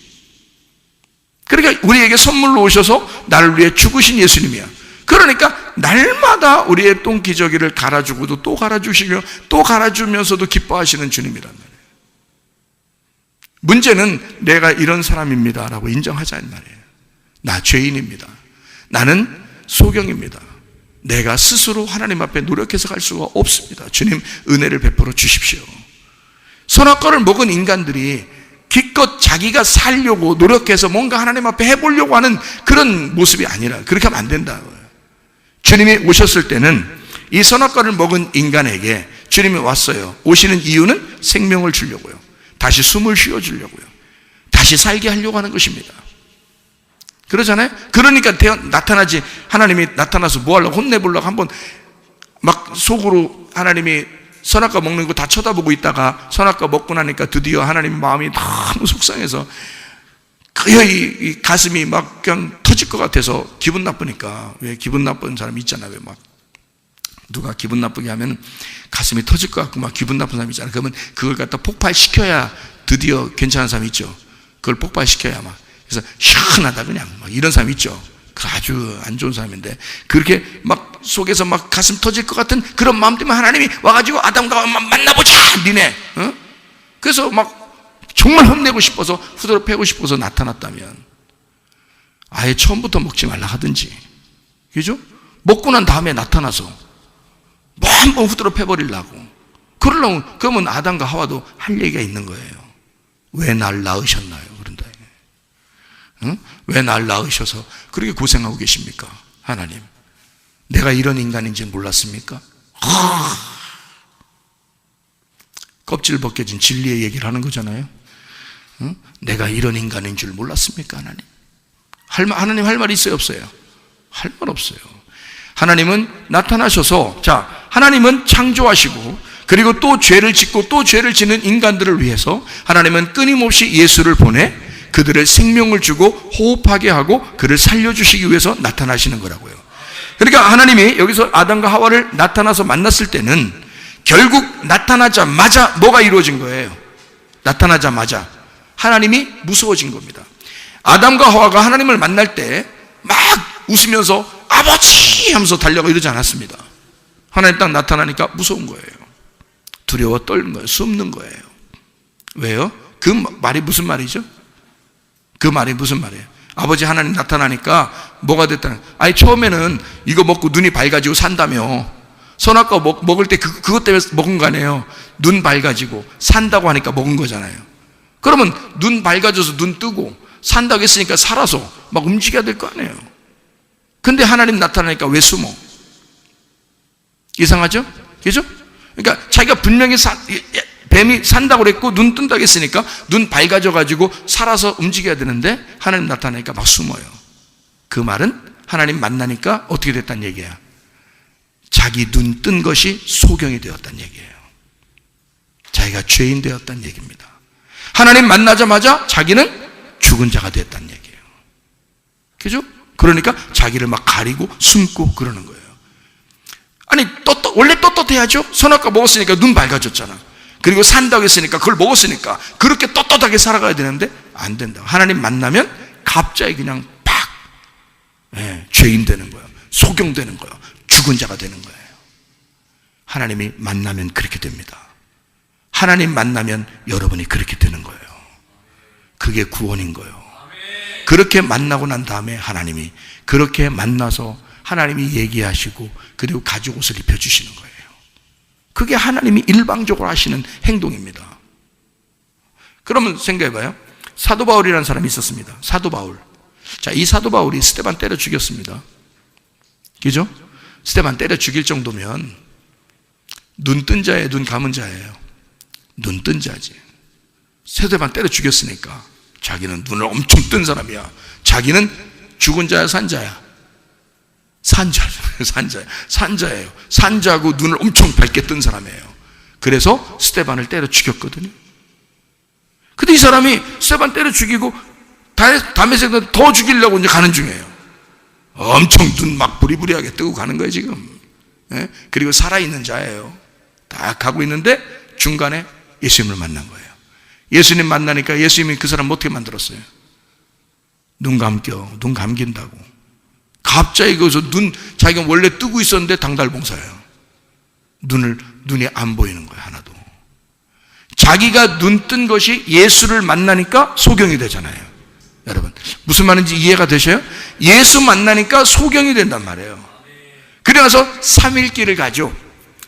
그러니까 우리에게 선물로 오셔서 나를 위해 죽으신 예수님이야. 그러니까 날마다 우리의 똥기저귀를 갈아주고도 또 갈아주시며 또 갈아주면서도 기뻐하시는 주님이란 말이에요. 문제는 내가 이런 사람입니다 라고 인정하자는 말이에요. 나 죄인입니다. 나는 소경입니다. 내가 스스로 하나님 앞에 노력해서 갈 수가 없습니다. 주님 은혜를 베풀어 주십시오. 선악과를 먹은 인간들이 기껏 자기가 살려고 노력해서 뭔가 하나님 앞에 해보려고 하는 그런 모습이 아니라 그렇게 하면 안 된다고요. 주님이 오셨을 때는 이 선악과를 먹은 인간에게 주님이 왔어요. 오시는 이유는 생명을 주려고요. 다시 숨을 쉬어주려고요. 다시 살게 하려고 하는 것입니다. 그러잖아요? 그러니까 나타나지. 하나님이 나타나서 뭐 하려고 혼내보려고 한번 막 속으로 하나님이 선악과 먹는 거 다 쳐다보고 있다가 선악과 먹고 나니까 드디어 하나님 마음이 너무 속상해서 이 가슴이 막 그냥 터질 것 같아서 기분 나쁘니까. 왜 기분 나쁜 사람 있잖아요. 왜 막 누가 기분 나쁘게 하면 가슴이 터질 것 같고 막 기분 나쁜 사람 있잖아요. 그러면 그걸 갖다 폭발시켜야 드디어 괜찮은 사람 있죠. 그걸 폭발시켜야 막. 그래서 시원하다 그냥 막 이런 사람 있죠. 그 아주 안 좋은 사람인데 그렇게 막 속에서 막 가슴 터질 것 같은 그런 마음 때문에 하나님이 와가지고 아담과 만나보자 니네. 그래서 막 정말 혼내고 싶어서 후드로 패고 싶어서 나타났다면 아예 처음부터 먹지 말라 하든지, 그죠? 먹고 난 다음에 나타나서 뭐 한번 후드로 패버리려고 그러면 아담과 하와도 할 얘기가 있는 거예요. 왜 날 낳으셨나요? 그런다. 응? 왜 날 낳으셔서 그렇게 고생하고 계십니까? 하나님, 내가 이런 인간인지 몰랐습니까? 껍질 벗겨진 진리의 얘기를 하는 거잖아요. 응? 내가 이런 인간인 줄 몰랐습니까? 하나님 할 말이 있어요? 없어요? 할 말 없어요. 하나님은 나타나셔서, 자, 하나님은 창조하시고 그리고 또 죄를 짓고 또 죄를 짓는 인간들을 위해서 하나님은 끊임없이 예수를 보내 그들의 생명을 주고 호흡하게 하고 그를 살려주시기 위해서 나타나시는 거라고요. 그러니까 하나님이 여기서 아담과 하와를 나타나서 만났을 때는 결국 나타나자마자 뭐가 이루어진 거예요? 나타나자마자 하나님이 무서워진 겁니다. 아담과 하와가 하나님을 만날 때 막 웃으면서 아버지 하면서 달려가 이러지 않았습니다. 하나님 딱 나타나니까 무서운 거예요. 두려워 떨는 거예요. 숨는 거예요. 왜요? 그 말이 무슨 말이죠? 그 말이 무슨 말이에요? 아버지 하나님 나타나니까 뭐가 됐다는, 아니 처음에는 이거 먹고 눈이 밝아지고 산다며 선악과 먹을 때 그것 때문에 먹은 거 아니에요. 눈 밝아지고 산다고 하니까 먹은 거잖아요. 그러면 눈 밝아져서 눈 뜨고 산다고 했으니까 살아서 막 움직여야 될 거 아니에요. 근데 하나님 나타나니까 왜 숨어? 이상하죠? 그죠? 그러니까 자기가 분명히 뱀이 산다고 그랬고 눈 뜬다고 했으니까 눈 밝아져 가지고 살아서 움직여야 되는데 하나님 나타나니까 막 숨어요. 그 말은 하나님 만나니까 어떻게 됐다는 얘기야? 자기 눈 뜬 것이 소경이 되었다는 얘기예요. 자기가 죄인 되었다는 얘기입니다. 하나님 만나자마자 자기는 죽은 자가 됐다는 얘기예요. 그죠? 그러니까 자기를 막 가리고 숨고 그러는 거예요. 아니 원래 떳떳해야죠. 선악과 먹었으니까 눈 밝아졌잖아. 그리고 산다고 했으니까 그걸 먹었으니까 그렇게 떳떳하게 살아가야 되는데 안 된다. 하나님 만나면 갑자기 그냥 팍 죄인 되는 거예요. 소경되는 거예요. 죽은 자가 되는 거예요. 하나님이 만나면 그렇게 됩니다. 하나님 만나면 여러분이 그렇게 되는 거예요. 그게 구원인 거예요. 그렇게 만나고 난 다음에 하나님이 그렇게 만나서 하나님이 얘기하시고 그리고 가죽 옷을 입혀주시는 거예요. 그게 하나님이 일방적으로 하시는 행동입니다. 그러면 생각해봐요. 사도 바울이라는 사람이 있었습니다. 사도 바울. 자, 이 사도 바울이 스데반 때려 죽였습니다. 그죠? 스데반 때려 죽일 정도면 눈 뜬 자예요, 눈 감은 자예요? 눈 뜬 자지. 스데반 때려 죽였으니까 자기는 눈을 엄청 뜬 사람이야. 자기는 죽은 자야, 산 자야? 산자예요. 산자고 눈을 엄청 밝게 뜬 사람이에요. 그래서 스데반을 때려 죽였거든요. 근데 이 사람이 스데반 때려 죽이고 다메섹은 더 죽이려고 이제 가는 중이에요. 엄청 눈 막 부리부리하게 뜨고 가는 거예요, 지금. 그리고 살아있는 자예요. 딱 가고 있는데 중간에 예수님을 만난 거예요. 예수님 만나니까 예수님이 그 사람 어떻게 만들었어요? 눈 감긴다고. 갑자기 거기서 자기가 원래 뜨고 있었는데 당달봉사예요. 눈이 안 보이는 거예요, 하나도. 자기가 눈 뜬 것이 예수를 만나니까 소경이 되잖아요. 여러분, 무슨 말인지 이해가 되셔요? 예수 만나니까 소경이 된단 말이에요. 그래서 3일길을 가죠.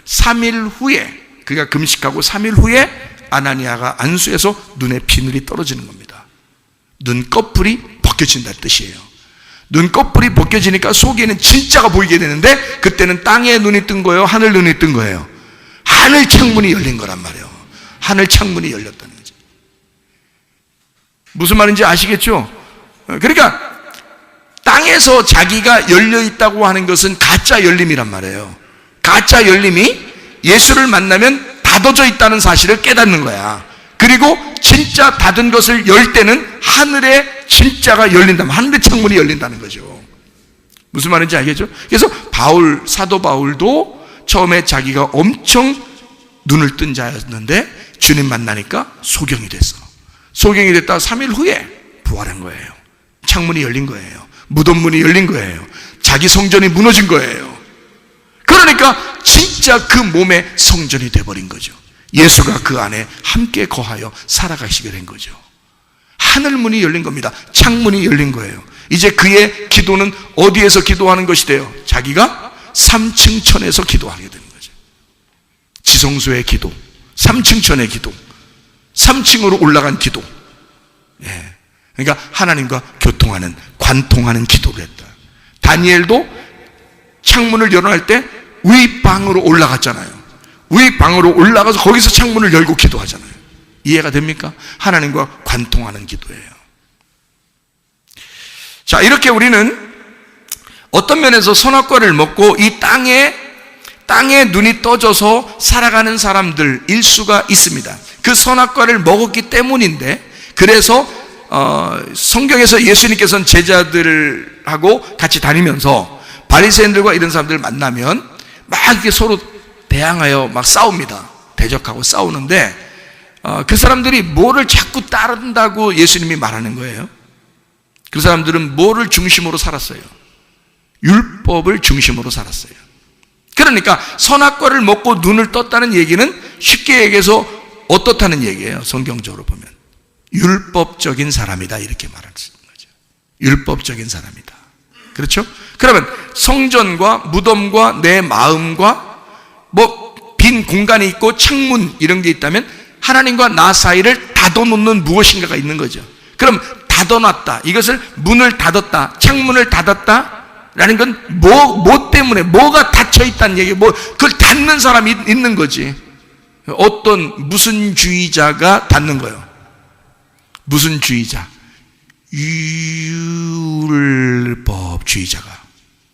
3일 후에, 그가 금식하고 3일 후에 아나니아가 안수해서 눈에 비늘이 떨어지는 겁니다. 눈꺼풀이 벗겨진다는 뜻이에요. 눈꺼풀이 벗겨지니까 속에는 진짜가 보이게 되는데 그때는 땅에 눈이 뜬 거예요? 하늘 눈이 뜬 거예요? 하늘 창문이 열린 거란 말이에요. 하늘 창문이 열렸다는 거죠. 무슨 말인지 아시겠죠? 그러니까 땅에서 자기가 열려 있다고 하는 것은 가짜 열림이란 말이에요. 가짜 열림이 예수를 만나면 닫아져 있다는 사실을 깨닫는 거야. 그리고 진짜 닫은 것을 열 때는 하늘에 진짜가 열린다면 하늘의 창문이 열린다는 거죠. 무슨 말인지 알겠죠? 그래서 사도 바울도 처음에 자기가 엄청 눈을 뜬 자였는데 주님 만나니까 소경이 됐어. 소경이 됐다가 3일 후에 부활한 거예요. 창문이 열린 거예요. 무덤 문이 열린 거예요. 자기 성전이 무너진 거예요. 그러니까 진짜 그 몸의 성전이 돼버린 거죠. 예수가 그 안에 함께 거하여 살아가시게 된 거죠. 하늘문이 열린 겁니다. 창문이 열린 거예요. 이제 그의 기도는 어디에서 기도하는 것이 돼요? 자기가 3층 천에서 기도하게 되는 거죠. 지성소의 기도, 3층 천의 기도, 3층으로 올라간 기도. 그러니까 하나님과 교통하는, 관통하는 기도를 했다. 다니엘도 창문을 열어낼 때 윗방으로 올라갔잖아요. 윗방으로 올라가서 거기서 창문을 열고 기도하잖아요. 이해가 됩니까? 하나님과 관통하는 기도예요. 자, 이렇게 우리는 어떤 면에서 선악과를 먹고 이 땅에 눈이 떠져서 살아가는 사람들일 수가 있습니다. 그 선악과를 먹었기 때문인데, 그래서 성경에서 예수님께서는 제자들하고 같이 다니면서 바리새인들과 이런 사람들을 만나면 막 이렇게 서로 대항하여 막 싸웁니다. 대적하고 싸우는데 그 사람들이 뭐를 자꾸 따른다고 예수님이 말하는 거예요? 그 사람들은 뭐를 중심으로 살았어요? 율법을 중심으로 살았어요. 그러니까 선악과를 먹고 눈을 떴다는 얘기는 쉽게 얘기해서 어떻다는 얘기예요? 성경적으로 보면 율법적인 사람이다, 이렇게 말할 수 있는 거죠. 율법적인 사람이다. 그렇죠? 그러면 성전과 무덤과 내 마음과 빈 공간이 있고 창문 이런 게 있다면 하나님과 나 사이를 닫아놓는 무엇인가가 있는 거죠. 그럼 닫아놨다, 이것을 문을 닫았다, 창문을 닫았다 라는 건 뭐 때문에, 뭐가 닫혀있다는 얘기, 그걸 닫는 사람이 있는 거지. 무슨 주의자가 닫는 거예요. 무슨 주의자? 율법주의자가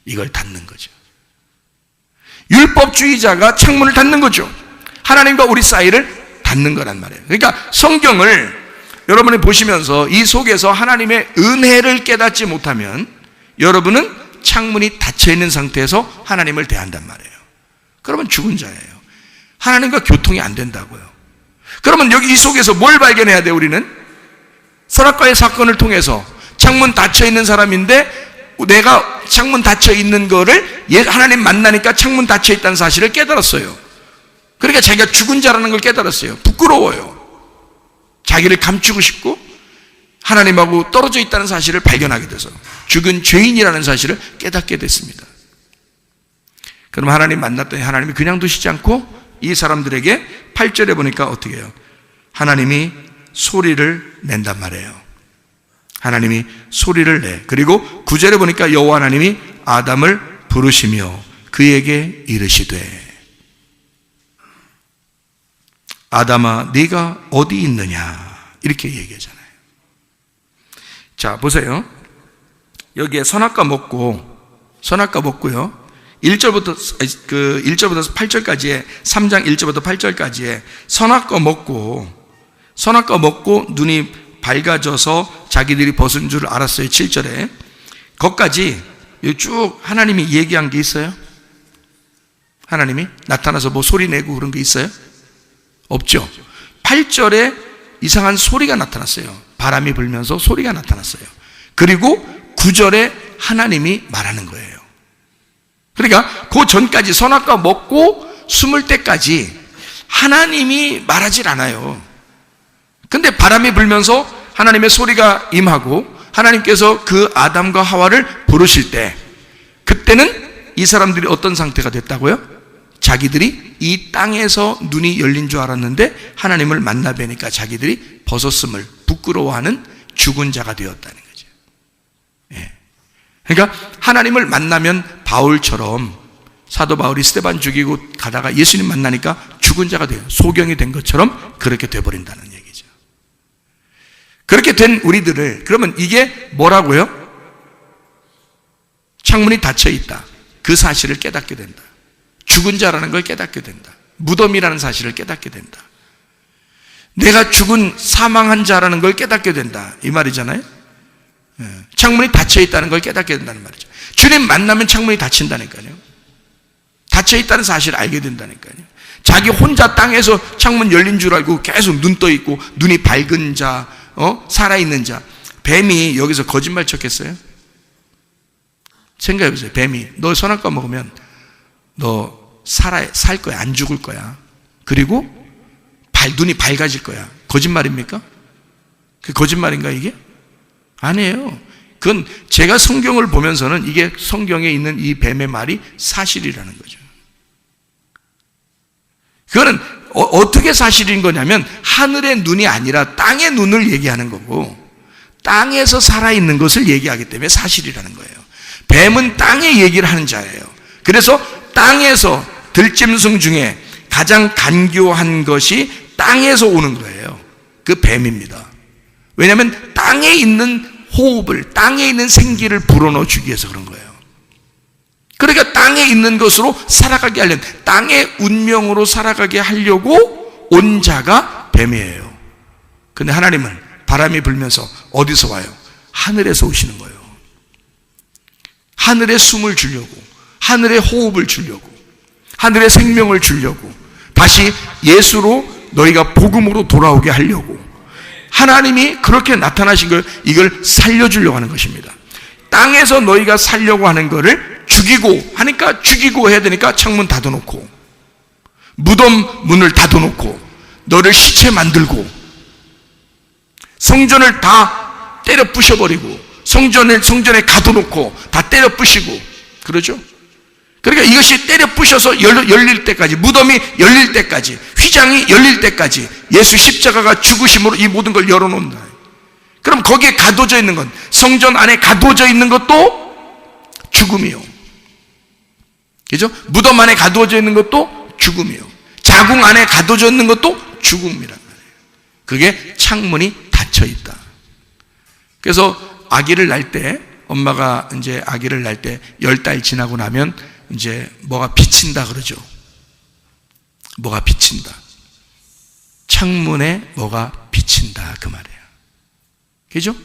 이걸 닫는 거죠. 율법주의자가 창문을 닫는 거죠. 하나님과 우리 사이를 닫는 거란 말이에요. 그러니까 성경을 여러분이 보시면서 이 속에서 하나님의 은혜를 깨닫지 못하면 여러분은 창문이 닫혀있는 상태에서 하나님을 대한단 말이에요. 그러면 죽은 자예요. 하나님과 교통이 안 된다고요. 그러면 여기 이 속에서 뭘 발견해야 돼요? 우리는 선악과의 사건을 통해서 창문 닫혀있는 사람인데 내가 창문 닫혀있는 거를 하나님 만나니까 창문 닫혀있다는 사실을 깨달았어요. 그러니까 자기가 죽은 자라는 걸 깨달았어요. 부끄러워요. 자기를 감추고 싶고 하나님하고 떨어져 있다는 사실을 발견하게 돼서 죽은 죄인이라는 사실을 깨닫게 됐습니다. 그럼 하나님 만났더니 하나님이 그냥 두시지 않고 이 사람들에게 8절에 보니까 어떻게 해요? 하나님이 소리를 낸단 말이에요. 하나님이 소리를 내. 그리고 9절에 보니까 여호와 하나님이 아담을 부르시며 그에게 이르시되 아담아 네가 어디 있느냐 이렇게 얘기하잖아요. 자 보세요. 여기에 선악과 먹고요 1절부터 8절까지에 3장 1절부터 8절까지에 선악과 먹고 눈이 밝아져서 자기들이 벗은 줄 알았어요. 7절에 거기까지 쭉 하나님이 얘기한 게 있어요? 하나님이 나타나서 뭐 소리 내고 그런 게 있어요? 없죠. 8절에 이상한 소리가 나타났어요. 바람이 불면서 소리가 나타났어요. 그리고 9절에 하나님이 말하는 거예요. 그러니까 그 전까지 선악과 먹고 숨을 때까지 하나님이 말하질 않아요. 근데 바람이 불면서 하나님의 소리가 임하고 하나님께서 그 아담과 하와를 부르실 때 그때는 이 사람들이 어떤 상태가 됐다고요? 자기들이 이 땅에서 눈이 열린 줄 알았는데 하나님을 만나 뵈니까 자기들이 벗었음을 부끄러워하는 죽은 자가 되었다는 거죠. 예. 그러니까 하나님을 만나면 바울처럼 사도 바울이 스데반 죽이고 가다가 예수님 만나니까 죽은 자가 돼요. 소경이 된 것처럼 그렇게 돼버린다는 얘기죠. 그렇게 된 우리들을 그러면 이게 뭐라고요? 창문이 닫혀 있다. 그 사실을 깨닫게 된다. 죽은 자라는 걸 깨닫게 된다. 무덤이라는 사실을 깨닫게 된다. 내가 죽은 사망한 자라는 걸 깨닫게 된다. 이 말이잖아요. 창문이 닫혀 있다는 걸 깨닫게 된다는 말이죠. 주님 만나면 창문이 닫힌다니까요. 닫혀 있다는 사실을 알게 된다니까요. 자기 혼자 땅에서 창문 열린 줄 알고 계속 눈 떠 있고 눈이 밝은 자, 살아있는 자. 뱀이 여기서 거짓말 쳤겠어요? 생각해보세요. 뱀이 너 선악과 먹으면 너 살 거야. 안 죽을 거야. 그리고 눈이 밝아질 거야. 거짓말입니까? 그게 거짓말인가 이게? 아니에요. 그건 제가 성경을 보면서는 이게 성경에 있는 이 뱀의 말이 사실이라는 거죠. 그거는 어떻게 사실인 거냐면 하늘의 눈이 아니라 땅의 눈을 얘기하는 거고 땅에서 살아있는 것을 얘기하기 때문에 사실이라는 거예요. 뱀은 땅의 얘기를 하는 자예요. 그래서 땅에서 들짐승 중에 가장 간교한 것이 땅에서 오는 거예요. 그 뱀입니다. 왜냐하면 땅에 있는 호흡을, 땅에 있는 생기를 불어넣어 주기 위해서 그런 거예요. 그러니까 땅에 있는 것으로 살아가게 하려는, 땅의 운명으로 살아가게 하려고 온 자가 뱀이에요. 근데 하나님은 바람이 불면서 어디서 와요? 하늘에서 오시는 거예요. 하늘에 숨을 주려고, 하늘에 호흡을 주려고, 하늘의 생명을 주려고, 다시 예수로 너희가 복음으로 돌아오게 하려고 하나님이 그렇게 나타나신 걸, 이걸 살려주려고 하는 것입니다. 땅에서 너희가 살려고 하는 거를 죽이고 하니까, 죽이고 해야 되니까 창문 닫아놓고, 무덤 문을 닫아놓고, 너를 시체 만들고, 성전을 다 때려 부셔버리고, 성전에 가둬놓고 다 때려 부시고 그러죠. 그러니까 이것이 때려 부셔서 열릴 때까지, 무덤이 열릴 때까지, 휘장이 열릴 때까지 예수 십자가가 죽으심으로 이 모든 걸 열어놓는다. 그럼 거기에 가둬져 있는 건, 성전 안에 가둬져 있는 것도 죽음이요. 그죠? 무덤 안에 가두어져 있는 것도 죽음이요. 자궁 안에 가두어져 있는 것도 죽음이란 말이에요. 그게 창문이 닫혀 있다. 그래서 아기를 낳을 때, 엄마가 이제 아기를 낳을 때 10달 지나고 나면 이제 뭐가 비친다 그러죠. 뭐가 비친다. 창문에 뭐가 비친다 그 말이에요. 그죠?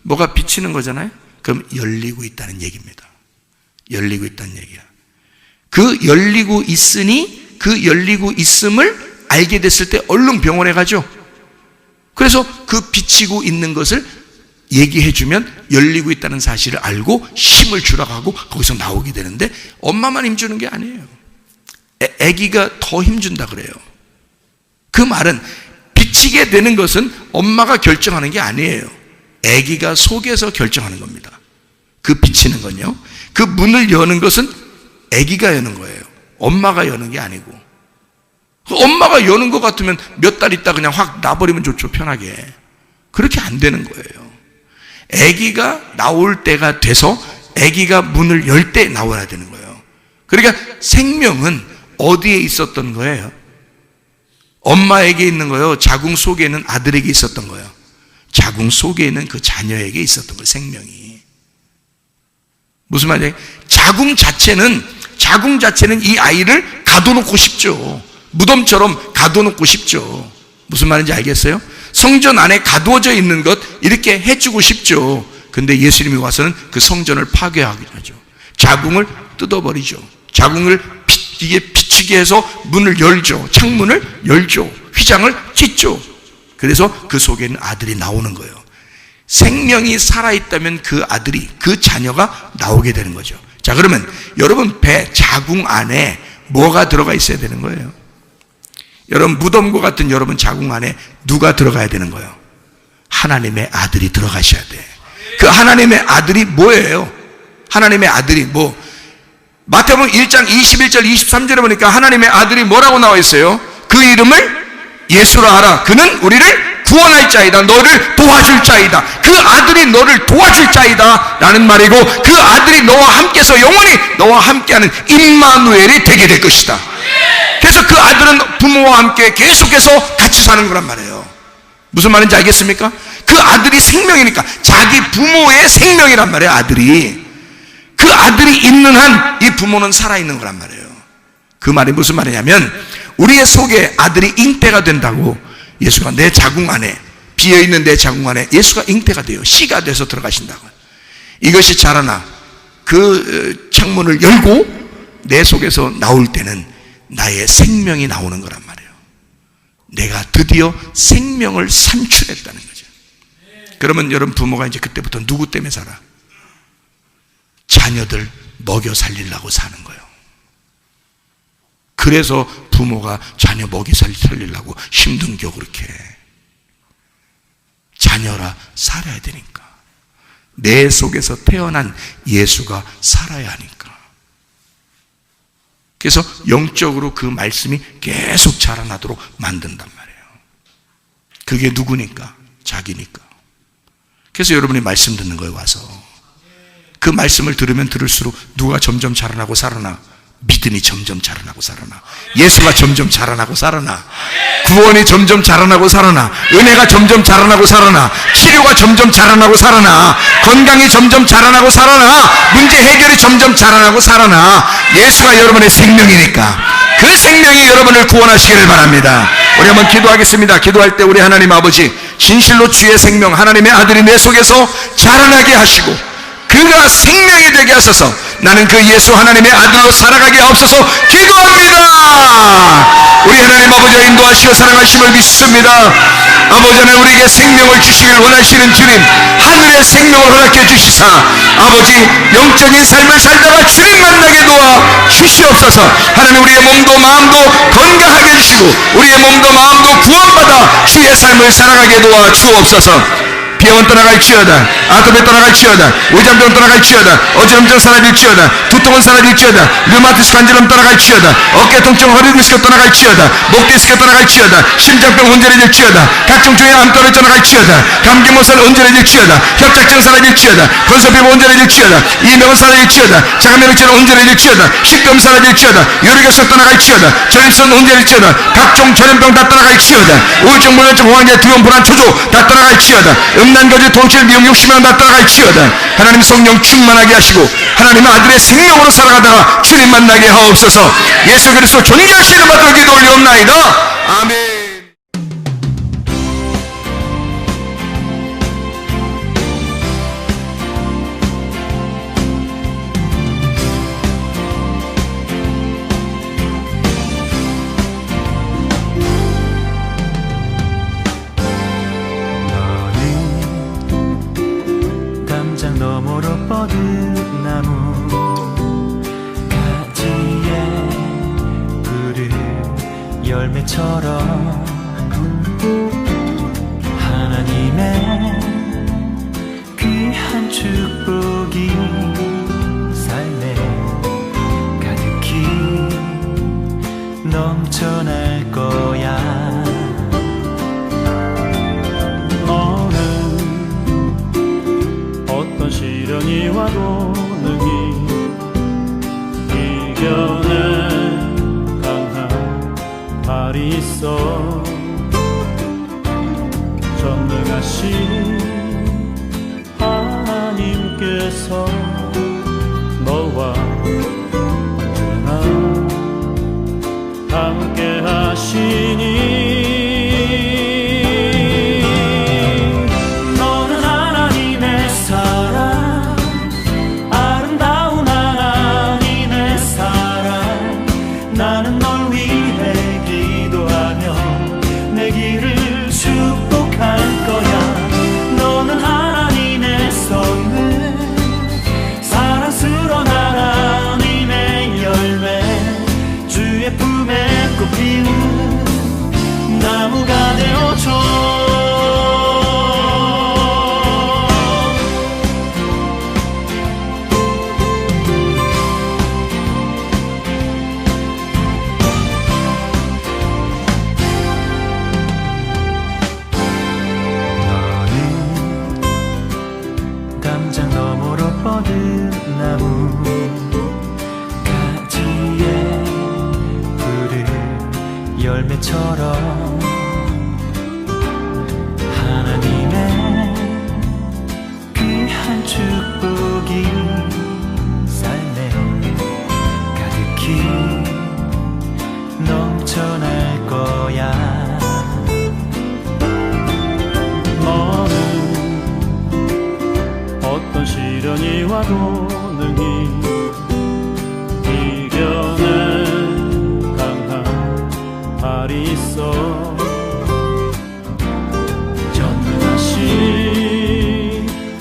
뭐가 비치는 거잖아요. 그럼 열리고 있다는 얘기입니다. 열리고 있다는 얘기야. 그 열리고 있으니 그 열리고 있음을 알게 됐을 때 얼른 병원에 가죠. 그래서 그 비치고 있는 것을 얘기해주면 열리고 있다는 사실을 알고 힘을 주라고 하고 거기서 나오게 되는데, 엄마만 힘주는 게 아니에요. 아기가 더 힘준다 그래요. 그 말은 비치게 되는 것은 엄마가 결정하는 게 아니에요. 아기가 속에서 결정하는 겁니다. 그 비치는 건요, 그 문을 여는 것은 아기가 여는 거예요. 엄마가 여는 게 아니고. 엄마가 여는 것 같으면 몇 달 있다 그냥 확 놔버리면 좋죠, 편하게. 그렇게 안 되는 거예요. 아기가 나올 때가 돼서 아기가 문을 열 때 나와야 되는 거예요. 그러니까 생명은 어디에 있었던 거예요? 엄마에게 있는 거예요? 자궁 속에 있는 아들에게 있었던 거예요? 자궁 속에 있는 그 자녀에게 있었던 거예요, 생명이. 무슨 말이에요? 자궁 자체는 이 아이를 가둬놓고 싶죠. 무덤처럼 가둬놓고 싶죠. 무슨 말인지 알겠어요? 성전 안에 가두어져 있는 것 이렇게 해주고 싶죠. 근데 예수님이 와서는 그 성전을 파괴하기로 하죠. 자궁을 뜯어버리죠. 자궁을 이게 비치게 해서 문을 열죠. 창문을 열죠. 휘장을 찢죠. 그래서 그 속에 있는 아들이 나오는 거예요. 생명이 살아있다면 그 아들이, 그 자녀가 나오게 되는 거죠. 자, 그러면 여러분 배, 자궁 안에 뭐가 들어가 있어야 되는 거예요? 여러분 무덤과 같은 여러분 자궁 안에 누가 들어가야 되는 거예요? 하나님의 아들이 들어가셔야 돼. 그 하나님의 아들이 뭐예요? 하나님의 아들이 뭐? 마태복음 1장 21절 23절에 보니까 하나님의 아들이 뭐라고 나와 있어요? 그 이름을 예수라 하라. 그는 우리를 구원할 자이다. 너를 도와줄 자이다. 그 아들이 너를 도와줄 자이다 라는 말이고, 그 아들이 너와 함께서 영원히 너와 함께하는 임마누엘이 되게 될 것이다. 그래서 그 아들은 부모와 함께 계속해서 같이 사는 거란 말이에요. 무슨 말인지 알겠습니까? 그 아들이 생명이니까 자기 부모의 생명이란 말이에요. 아들이, 그 아들이 있는 한 이 부모는 살아있는 거란 말이에요. 그 말이 무슨 말이냐면, 우리의 속에 아들이 잉태가 된다고. 예수가 내 자궁 안에, 비어있는 내 자궁 안에 예수가 잉태가 돼요. 씨가 돼서 들어가신다고. 이것이 자라나 그 창문을 열고 내 속에서 나올 때는 나의 생명이 나오는 거란 말이에요. 내가 드디어 생명을 산출했다는 거죠. 그러면 여러분 부모가 이제 그때부터 누구 때문에 살아? 자녀들 먹여 살리려고 사는 거예요. 그래서 부모가 자녀 먹이 살리려고 힘든 겨 그렇게. 자녀라 살아야 되니까. 내 속에서 태어난 예수가 살아야 하니까. 그래서 영적으로 그 말씀이 계속 자라나도록 만든단 말이에요. 그게 누구니까? 자기니까. 그래서 여러분이 말씀 듣는 거에 와서 그 말씀을 들으면 들을수록 누가 점점 자라나고 살아나? 믿음이 점점 자라나고 살아나. 예수가 점점 자라나고 살아나. 구원이 점점 자라나고 살아나. 은혜가 점점 자라나고 살아나. 치료가 점점 자라나고 살아나. 건강이 점점 자라나고 살아나. 문제 해결이 점점 자라나고 살아나. 예수가 여러분의 생명이니까 그 생명이 여러분을 구원하시기를 바랍니다. 우리 한번 기도하겠습니다. 기도할 때 우리 하나님 아버지, 진실로 주의 생명 하나님의 아들이 내 속에서 자라나게 하시고 그가 생명이 되게 하소서. 나는 그 예수 하나님의 아들로 살아가게 하옵소서 기도합니다. 우리 하나님 아버지가 인도하시고 사랑하심을 믿습니다. 아버지 하나님, 우리에게 생명을 주시길 원하시는 주님, 하늘의 생명을 허락해 주시사 아버지 영적인 삶을 살다가 주님 만나게 도와 주시옵소서. 하나님, 우리의 몸도 마음도 건강하게 해주시고 우리의 몸도 마음도 구원받아 주의 삶을 살아가게 도와 주옵소서. 비염은 떠나갈지어다. 아토피 떠나갈지어다. 의장병 떠나갈지어다. 어지럼증 사라질지어다. 두통은 사라질지어다. 류마티스 관절염 떠나갈지어다. 어깨 통증, 허리 디스크 떠나갈지어다. 목 디스크 떠나갈지어다. 심장병 온전해질지어다. 각종 종의 암 떠나갈지어다. 감기 못살 온전해질지어다. 협착증 사라질지어다. 건설피부 온전해질지어다. 이명은 사라질지어다. 자가면역질은 온전해질지어다. 식도염 사라질지어다. 요리결석 떠나갈지어다. 전립선 온전해질지어다. 각종 전염병 다 떠나갈지어다. 우울증, 불면증, 공황제, 두려움, 불안, 초조 다 떠나갈지어다. 음란거지, 통칠, 미용, 욕심만 다 떠나갈지어다. 하나님 성령 충만하게 하시고 하나님의 아들의 생명으로 살아가다가 주님 만나게 하옵소서. 예수 그리스도 존귀하신 이름 받들어 기도 올리옵나이다. 아멘. 너머로 뻗은 나무 가지에 푸른 열매처럼 하나님의 귀한 축복이 삶에 가득히 넘쳐날 거야. 시련이 와도 능히 이겨낸 강한 발이 있어. 전능하신 하나님께서 너와 언제나 함께 하시니 나무가 되어줘. 너는 담장 너머로 뻗은 나무 가지에 푸른 열매처럼 하나님의 귀한 축복이 삶에 가득히 넘쳐날 거야. 너는 어떤 시련이 와도 능히 이겨낸 강한 발이 있어. 전능하신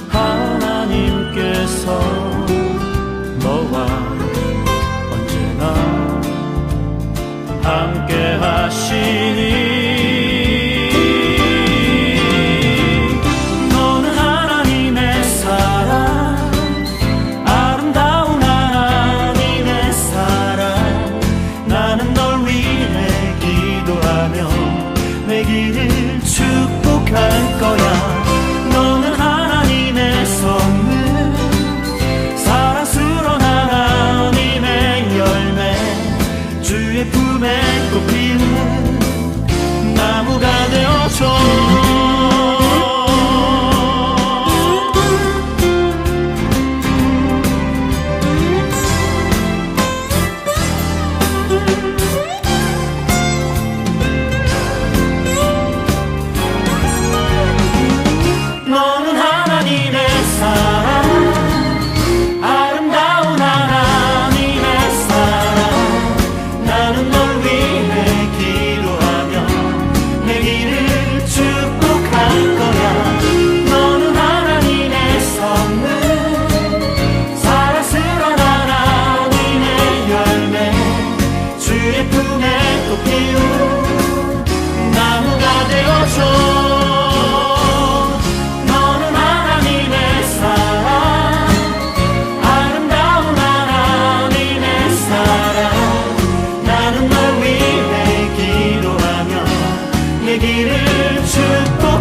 하나님께서 너와 언제나 함께 하시니 너는 하나님의 사랑, 아름다운 하나님의 사랑. 나는 널 위해 기도하며 내 길을 축복할 거야. 너는 하나님의 선물, 사랑스러운 하나님의 열매, 주의 품에 꽃 피우는 나무가 되어줘. 되기를 축복합니다.